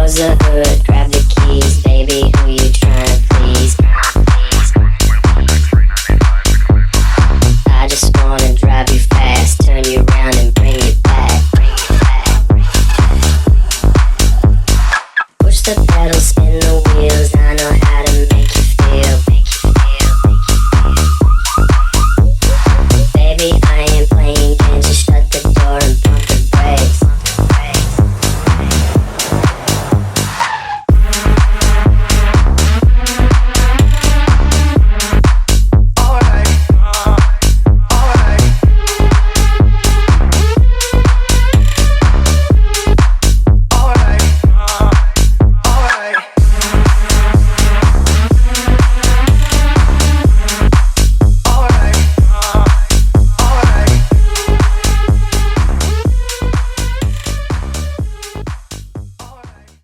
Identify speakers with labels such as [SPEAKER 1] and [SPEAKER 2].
[SPEAKER 1] Close the hood, grab the keys, baby, who you tryna please? I just wanna drive you fast, turn you around and bring you back. Push the pedal, spin the wheels.